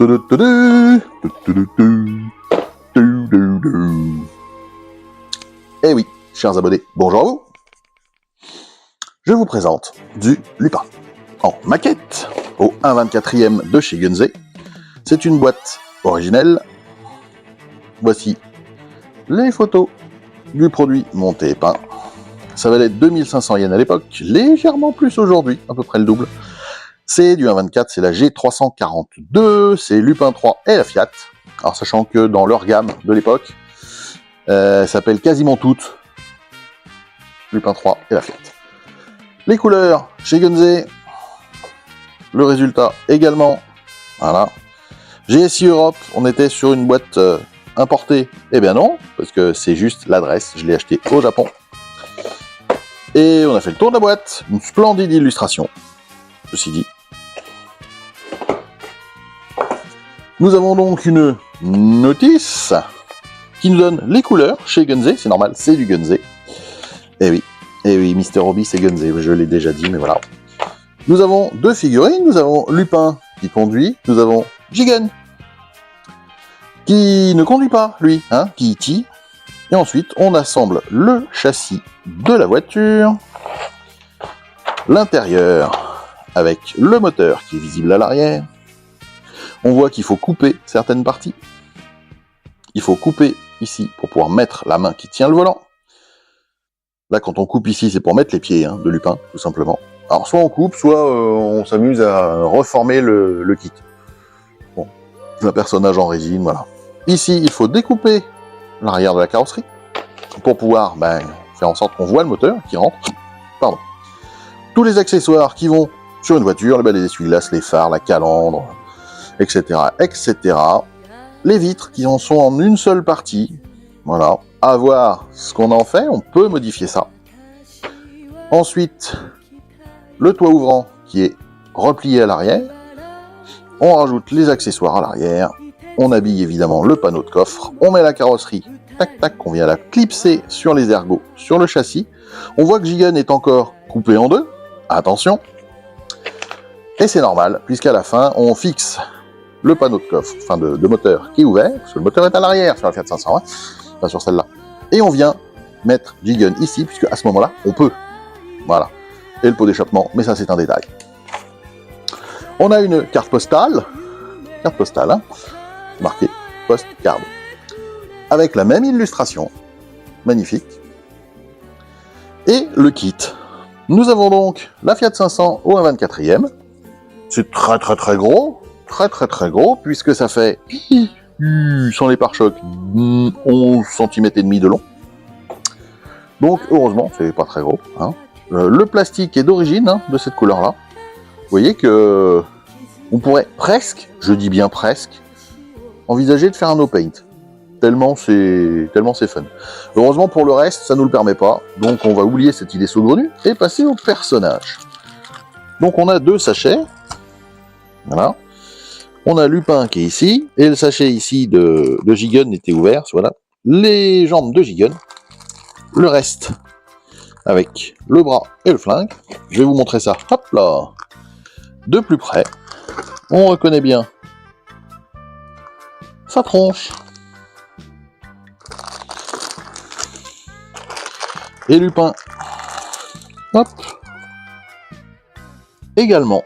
Eh oui, chers abonnés, bonjour à vous. Je vous présente du Lupin en maquette au 1/24e de chez Gunze. C'est une boîte originelle. Voici les photos du produit monté et peint. Ça valait 2500 yens à l'époque, légèrement plus aujourd'hui, à peu près le double. C'est du 1/24, c'est la G342, c'est Lupin 3 et la Fiat. Alors sachant que dans leur gamme de l'époque, s'appelle quasiment toutes Lupin 3 et la Fiat. Les couleurs chez Gunze, le résultat également, voilà. GSI Europe, on était sur une boîte importée, eh bien non, parce que c'est juste l'adresse, je l'ai acheté au Japon. Et on a fait le tour de la boîte, une splendide illustration, ceci dit. Nous avons donc une notice qui nous donne les couleurs chez Gunze, c'est normal, c'est du Gunze. Eh oui, Mister Hobby c'est Gunze, je l'ai déjà dit, mais voilà. Nous avons deux figurines, nous avons Lupin qui conduit, nous avons Jigen qui ne conduit pas, lui, hein, qui tire. Et ensuite, on assemble le châssis de la voiture, l'intérieur avec le moteur qui est visible à l'arrière. On voit qu'il faut couper certaines parties. Il faut couper ici pour pouvoir mettre la main qui tient le volant. Là, quand on coupe ici, c'est pour mettre les pieds de Lupin, tout simplement. Alors, soit on coupe, soit on s'amuse à reformer le kit. Bon, un personnage en résine, voilà. Ici, il faut découper l'arrière de la carrosserie pour pouvoir faire en sorte qu'on voit le moteur qui rentre. Pardon. Tous les accessoires qui vont sur une voiture, les essuie-glaces, les phares, la calandre, etc., etc. Les vitres qui en sont en une seule partie. Voilà. À voir ce qu'on en fait, on peut modifier ça. Ensuite, le toit ouvrant qui est replié à l'arrière. On rajoute les accessoires à l'arrière. On habille évidemment le panneau de coffre. On met la carrosserie, tac tac, on vient la clipser sur les ergots, sur le châssis. On voit que Jigen est encore coupé en deux. Attention. Et c'est normal, puisqu'à la fin, on fixe le panneau de coffre, enfin de moteur qui est ouvert, parce que le moteur est à l'arrière sur la Fiat 500, hein, pas sur celle-là. Et on vient mettre Jigen ici, puisque à ce moment-là, on peut. Voilà. Et le pot d'échappement, mais ça c'est un détail. On a une carte postale, hein, marquée postcard, avec la même illustration, magnifique. Et le kit. Nous avons donc la Fiat 500 au 1/24e. C'est très très très gros, puisque ça fait, sans les pare-chocs, 11 cm et demi de long. Donc heureusement, c'est pas très gros. Hein. Le plastique est d'origine de cette couleur-là. Vous voyez que on pourrait presque, je dis bien presque, envisager de faire un no paint. Tellement c'est fun. Heureusement pour le reste, ça nous le permet pas. Donc on va oublier cette idée saugrenue et passer au personnage. Donc on a deux sachets. Voilà. On a Lupin qui est ici, et le sachet ici de Jigen était ouvert, voilà. Les jambes de Jigen. Le reste avec le bras et le flingue. Je vais vous montrer ça, hop là, de plus près. On reconnaît bien sa tronche. Et Lupin, hop, également.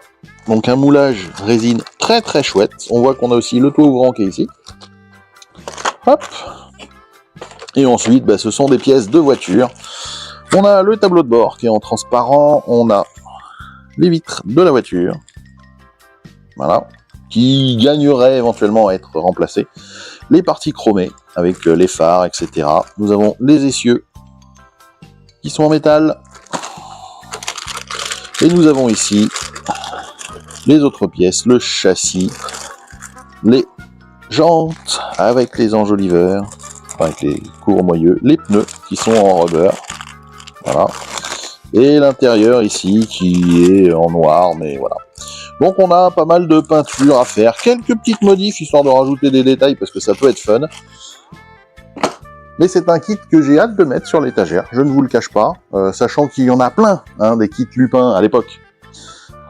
Donc un moulage résine très très chouette. On voit qu'on a aussi le toit ouvrant qui est ici. Hop. Et ensuite, ce sont des pièces de voiture. On a le tableau de bord qui est en transparent. On a les vitres de la voiture. Voilà. Qui gagnerait éventuellement à être remplacées. Les parties chromées avec les phares, etc. Nous avons les essieux qui sont en métal. Et nous avons ici les autres pièces, le châssis, les jantes avec les enjoliveurs, avec les courmoyeux, les pneus qui sont en rubber, voilà, et l'intérieur ici qui est en noir, mais voilà. Donc on a pas mal de peinture à faire, quelques petites modifs histoire de rajouter des détails parce que ça peut être fun. Mais c'est un kit que j'ai hâte de mettre sur l'étagère, je ne vous le cache pas, sachant qu'il y en a plein, des kits Lupin à l'époque.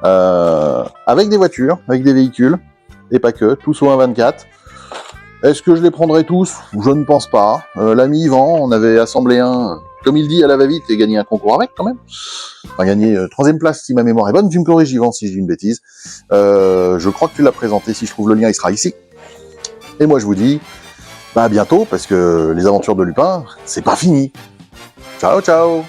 Avec des voitures, avec des véhicules. et pas que, tous au 1,24. Est-ce que je les prendrai tous? Je ne pense pas. L'ami Yvan, on avait assemblé un, comme il dit, à la va-vite et gagné un concours avec quand même. Enfin, gagné 3ème place si ma mémoire est bonne. Tu me corriges Yvan si je dis une bêtise. Je crois que tu l'as présenté. Si je trouve le lien, il sera ici. Et moi je vous dis, à bientôt, parce que les aventures de Lupin, c'est pas fini. Ciao, ciao!